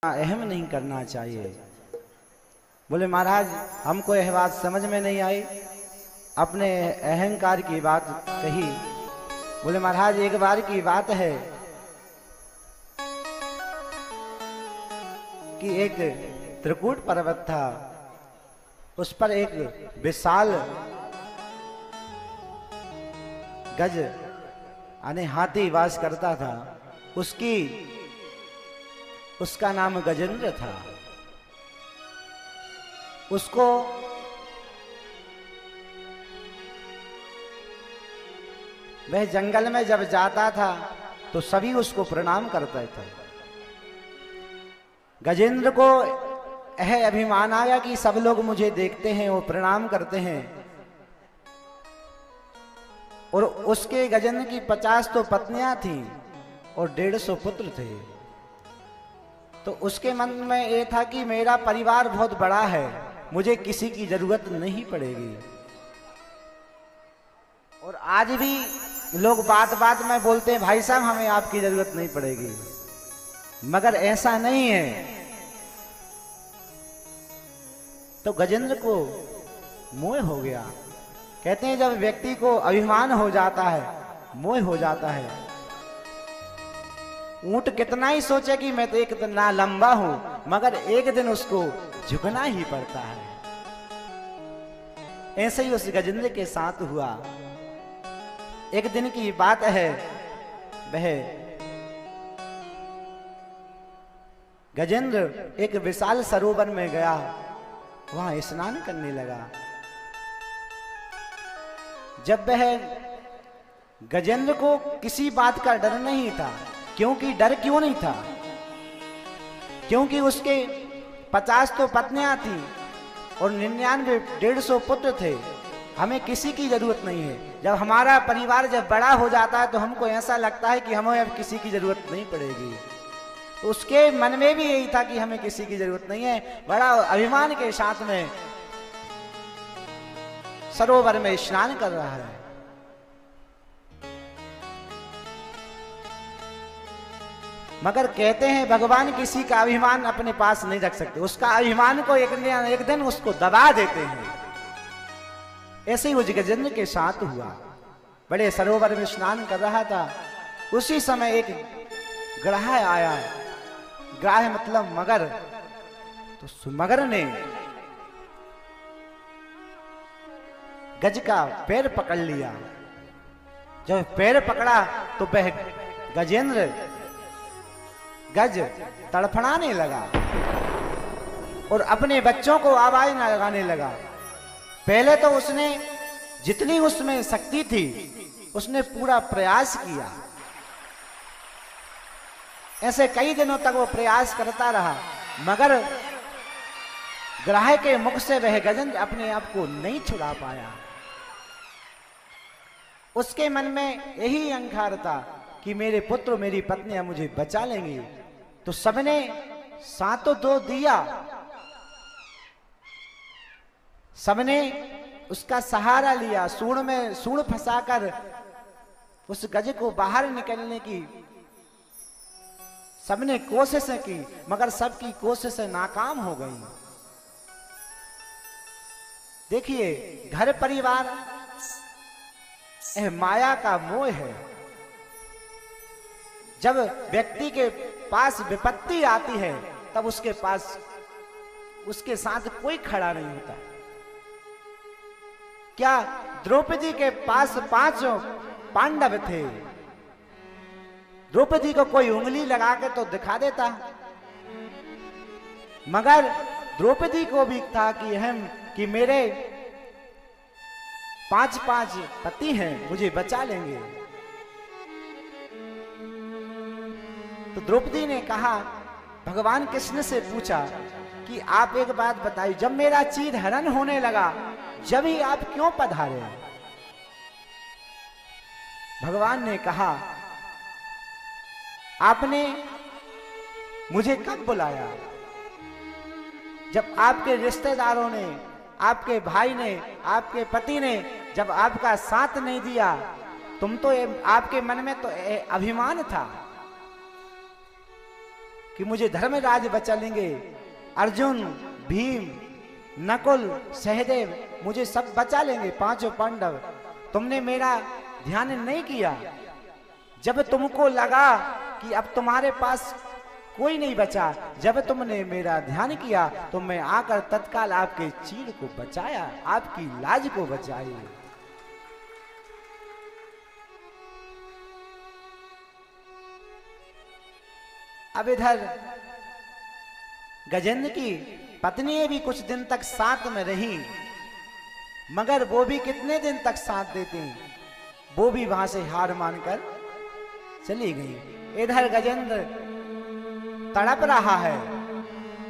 अहम नहीं करना चाहिए। बोले महाराज हमको यह बात समझ में नहीं आई, अपने अहंकार की बात कही। बोले महाराज एक बार की बात है कि एक त्रिकूट पर्वत था, उस पर एक विशाल गज यानी हाथी वास करता था। उसका नाम गजेंद्र था। उसको वह जंगल में जब जाता था तो सभी उसको प्रणाम करते थे। गजेंद्र को यह अभिमान आया कि सब लोग मुझे देखते हैं, वो प्रणाम करते हैं। और उसके गजेंद्र की 50 तो पत्नियां थीं और 150 पुत्र थे। तो उसके मन में ये था कि मेरा परिवार बहुत बड़ा है, मुझे किसी की जरूरत नहीं पड़ेगी। और आज भी लोग बात बात में बोलते हैं भाई साहब हमें आपकी जरूरत नहीं पड़ेगी, मगर ऐसा नहीं है। तो गजेंद्र को मोह हो गया। कहते हैं जब व्यक्ति को अभिमान हो जाता है, मोह हो जाता है। ऊंट कितना ही सोचे कि मैं तो एक इतना लंबा हूं, मगर एक दिन उसको झुकना ही पड़ता है। ऐसे ही उस गजेंद्र के साथ हुआ। एक दिन की बात है, वह गजेंद्र एक विशाल सरोवर में गया, वहां स्नान करने लगा। जब वह गजेंद्र को किसी बात का डर नहीं था, क्योंकि डर क्यों नहीं था, क्योंकि उसके 50 तो पत्नियां थी और 99 150 पुत्र थे। हमें किसी की जरूरत नहीं है। जब हमारा परिवार जब बड़ा हो जाता है तो हमको ऐसा लगता है कि हमें अब किसी की जरूरत नहीं पड़ेगी। तो उसके मन में भी यही था कि हमें किसी की जरूरत नहीं है। बड़ा अभिमान के साथ में सरोवर में स्नान कर रहा है। मगर कहते हैं भगवान किसी का अभिमान अपने पास नहीं रख सकते, उसका अभिमान को एक दिन उसको दबा देते हैं। ऐसे ही उस गजेंद्र के साथ हुआ। बड़े सरोवर में स्नान कर रहा था, उसी समय एक ग्राह आया। ग्राह मतलब मगर। तो मगर ने गज का पैर पकड़ लिया। जब पैर पकड़ा तो वह गजेंद्र गज तड़फड़ाने लगा और अपने बच्चों को आवाज लगाने लगा। पहले तो उसने जितनी उसमें शक्ति थी उसने पूरा प्रयास किया। ऐसे कई दिनों तक वो प्रयास करता रहा, मगर ग्राह के मुख से वह गजेंद्र अपने आप को नहीं छुड़ा पाया। उसके मन में यही अहंकार था कि मेरे पुत्र मेरी पत्नियां मुझे बचा लेंगी। तो सबने सातों दो दिया, सबने उसका सहारा लिया। सूंड में सूंड फंसाकर उस गज को बाहर निकलने की सबने कोशिशें की, मगर सबकी कोशिशें नाकाम हो गई। देखिए घर परिवार माया का मोह है। जब व्यक्ति के पास विपत्ति आती है तब उसके पास उसके साथ कोई खड़ा नहीं होता। क्या द्रौपदी के पास 5 पांडव थे, द्रौपदी को कोई उंगली लगा के तो दिखा देता, मगर द्रौपदी को भी था कि मेरे 5 पति हैं, मुझे बचा लेंगे। तो द्रौपदी ने कहा, भगवान कृष्ण से पूछा कि आप एक बात बताइए, जब मेरा चीर हरण होने लगा जब ही आप क्यों पधारे? भगवान ने कहा, आपने मुझे कब बुलाया? जब आपके रिश्तेदारों ने, आपके भाई ने, आपके पति ने जब आपका साथ नहीं दिया, तुम तो आपके मन में तो अभिमान था, कि मुझे धर्मराज बचा लेंगे, अर्जुन, भीम, नकुल, सहदेव मुझे सब बचा लेंगे, पांचों पांडव। तुमने मेरा ध्यान नहीं किया। जब तुमको लगा कि अब तुम्हारे पास कोई नहीं बचा, जब तुमने मेरा ध्यान किया तो मैं आकर तत्काल आपके चीर को बचाया, आपकी लाज को बचाई। अब इधर गजेंद्र की पत्नी भी कुछ दिन तक साथ में रही, मगर वो भी कितने दिन तक साथ देती, वो भी वहां से हार मानकर चली गई। इधर गजेंद्र तड़प रहा है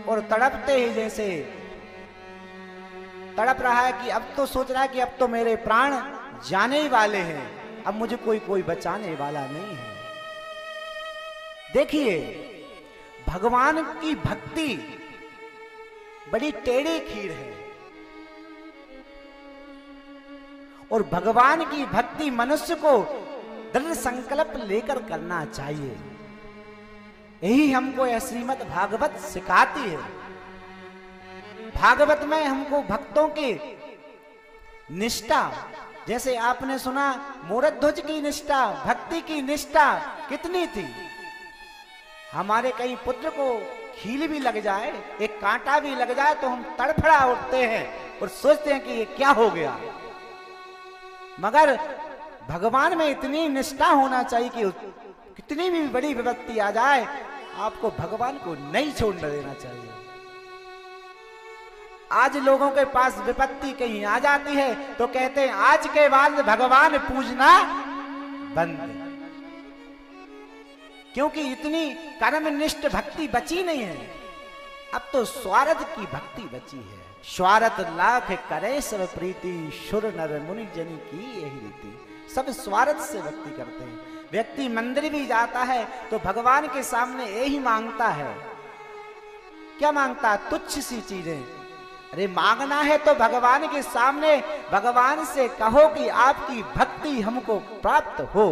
और तड़पते ही जैसे तड़प रहा है कि अब तो सोच रहा है कि अब तो मेरे प्राण जाने ही वाले हैं, अब मुझे कोई बचाने वाला नहीं है। देखिए, भगवान की भक्ति बड़ी टेढ़ी खीर है और भगवान की भक्ति मनुष्य को दृढ़ संकल्प लेकर करना चाहिए। यही हमको यह श्रीमद् भागवत सिखाती है। भागवत में हमको भक्तों की निष्ठा, जैसे आपने सुना मोरध्वज की निष्ठा, भक्ति की निष्ठा कितनी थी। हमारे कहीं पुत्र को खील भी लग जाए, एक कांटा भी लग जाए तो हम तड़फड़ा उठते हैं और सोचते हैं कि ये क्या हो गया। मगर भगवान में इतनी निष्ठा होना चाहिए कि कितनी भी बड़ी विपत्ति आ जाए, आपको भगवान को नहीं छोड़ने देना चाहिए। आज लोगों के पास विपत्ति कहीं आ जाती है तो कहते हैं आज के बाद भगवान पूजना बंद, क्योंकि इतनी कर्मनिष्ठ भक्ति बची नहीं है। अब तो स्वार्थ की भक्ति बची है। स्वार्थ लाख करे सब प्रीति, शुर नर मुनि जन की यही रीति। सब स्वार्थ से भक्ति करते हैं। व्यक्ति मंदिर भी जाता है तो भगवान के सामने यही मांगता है। क्या मांगता है? तुच्छ सी चीजें। अरे मांगना है तो भगवान के सामने भगवान से कहो कि आपकी भक्ति हमको प्राप्त हो।